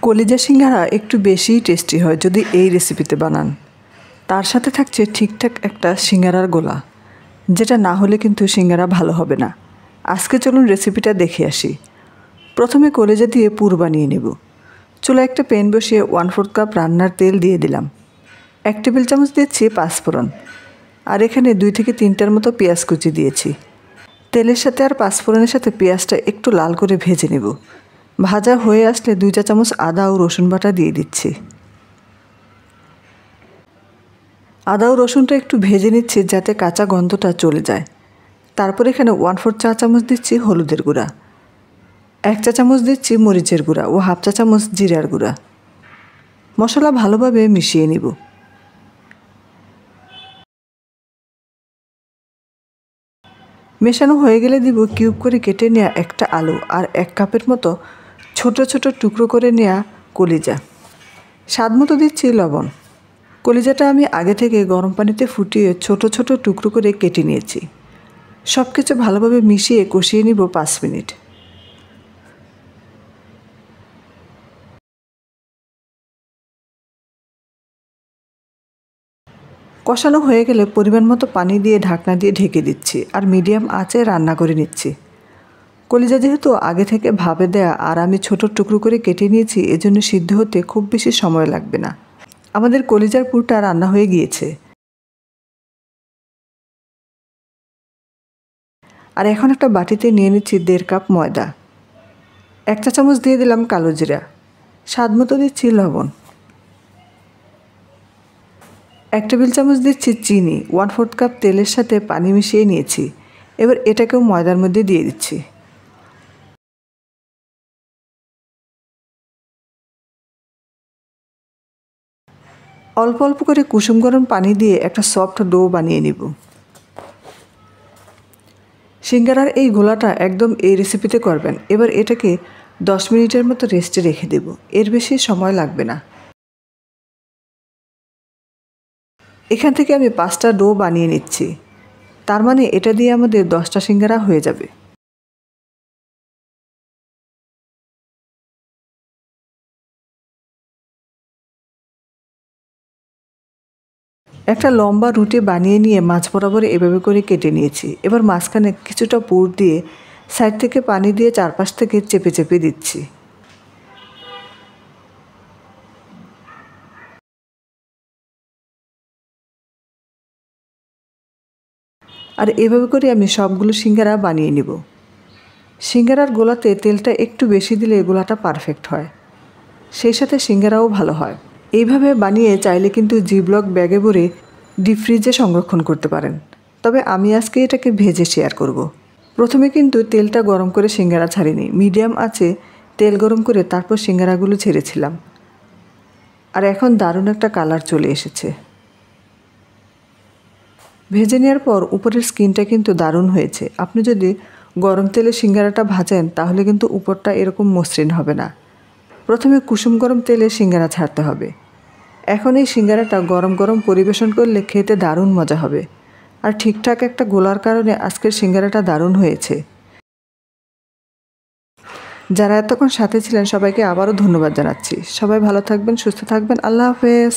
কলিজা সিঙ্গারা একটু বেশিই টেস্টি হয় যদি এই রেসিপিতে বানান। তার সাথে থাকছে ঠিকঠাক একটা সিঙ্গারার গোলা, যেটা না হলে কিন্তু সিঙ্গারা ভালো হবে না। আজকে চলুন রেসিপিটা দেখে আসি। প্রথমে কলিজা দিয়ে পুর বানিয়ে নেব। চুলায় একটা প্যান বসিয়ে 1/4 কাপ রান্নার তেল দিয়ে দিলাম। 1 টেবিল চামচ দিচ্ছি পাঁচফোড়ন, আর এখানে 2 থেকে 3টার মতো পেঁয়াজ কুচি দিয়েছি। তেলের সাথে আর পাঁচফোড়নের সাথে পেঁয়াজটা একটু লাল করে ভেজে নেব। ভাজা হয়ে আসলে 2 চা চামচ আদা ও রসুন বাটা দিয়ে দিচ্ছি। আদা ও রসুনটা একটু ভেজে নিচ্ছি যাতে কাঁচা গন্ধটা চলে যায়। তারপর এখানে 1/4 চা চামচ দিচ্ছি হলুদের গুঁড়া, 1 চা চামচ দিচ্ছি মরিচের গুঁড়া ও 1/2 চা চামচ জিরার গুঁড়া। মশলা ভালোভাবে মিশিয়ে নিব। মেশানো হয়ে গেলে দিব কিউব করে কেটে নেওয়া একটা আলু আর 1 কাপের মতো ছোট ছোট টুকরো করে নেওয়া কলিজা। স্বাদ মতো দিচ্ছি লবণ। কলিজাটা আমি আগে থেকে গরম পানিতে ফুটিয়ে ছোট ছোট টুকরো করে কেটে নিয়েছি। সব কিছু ভালোভাবে মিশিয়ে কষিয়ে নিব 5 মিনিট। কষানো হয়ে গেলে পরিমাণ মতো পানি দিয়ে ঢাকনা দিয়ে ঢেকে দিচ্ছি আর মিডিয়াম আঁচে রান্না করে নিচ্ছি। কলিজা যেহেতু আগে থেকে ভাপে দেয়া আর আমি ছোট টুকরো করে কেটে নিয়েছি, এজন্য সিদ্ধ হতে খুব বেশি সময় লাগবে না। আমাদের কলিজার পুরটা রান্না হয়ে গিয়েছে। আর এখন একটা বাটিতে নিয়ে নিচ্ছি 1.5 কাপ ময়দা। 1 চা চামচ দিয়ে দিলাম কালো জিরা, স্বাদ মতো দিচ্ছি লবণ। 1 টেবিল চামচ দিচ্ছি চিনি। 1/4 কাপ তেলের সাথে পানি মিশিয়ে নিয়েছি। এবার এটাকেও ময়দার মধ্যে দিয়ে দিচ্ছি। অল্প অল্প করে কুসুম গরম পানি দিয়ে একটা সফট ডো বানিয়ে নিব। সিঙ্গারার এই গোলাটা একদম এই রেসিপিতে করবেন। এবার এটাকে 10 মিনিটের মতো রেস্টে রেখে দেব, এর বেশি সময় লাগবে না। এখান থেকে আমি 5টা ডো বানিয়ে নিচ্ছি, তার মানে এটা দিয়ে আমাদের 10টা সিঙ্গারা হয়ে যাবে। একটা লম্বা রুটি বানিয়ে নিয়ে মাছ বরাবর এভাবে করে কেটে নিয়েছি। এবার মাঝখানে কিছুটা পুর দিয়ে সাইড থেকে পানি দিয়ে চারপাশ থেকে চেপে চেপে দিচ্ছি। আর এভাবে করে আমি সবগুলো সিঙ্গারা বানিয়ে নিব। সিঙ্গারার গোলাতে তেলটা একটু বেশি দিলে গোলাটা পারফেক্ট হয়, সেই সাথে সিঙ্গারাও ভালো হয়। এইভাবে বানিয়ে চাইলে কিন্তু জিব্লক ব্যাগে ভরে ডিপ ফ্রিজে সংরক্ষণ করতে পারেন। তবে আমি আজকে এটাকে ভেজে শেয়ার করব। প্রথমে কিন্তু তেলটা গরম করে সিঙ্গারা ছাড়িনি, মিডিয়াম আঁচে তেল গরম করে তারপর সিঙ্গারাগুলো ছেড়েছিলাম। আর এখন দারুণ একটা কালার চলে এসেছে। ভেজে নেওয়ার পর উপরের স্কিনটা কিন্তু দারুণ হয়েছে। আপনি যদি গরম তেলে সিঙ্গারাটা ভাজেন তাহলে কিন্তু উপরটা এরকম মসৃণ হবে না। প্রথমে কুসুম গরম তেলে সিঙ্গারা ছাড়তে হবে। এখন এই সিঙ্গারাটা গরম গরম পরিবেশন করলে খেতে দারুণ মজা হবে। আর ঠিকঠাক একটা গোলার কারণে আজকের সিঙ্গারাটা দারুণ হয়েছে। যারা এতক্ষণ সাথে ছিলেন সবাইকে আবারও ধন্যবাদ জানাচ্ছি। সবাই ভালো থাকবেন, সুস্থ থাকবেন। আল্লাহ হাফেজ।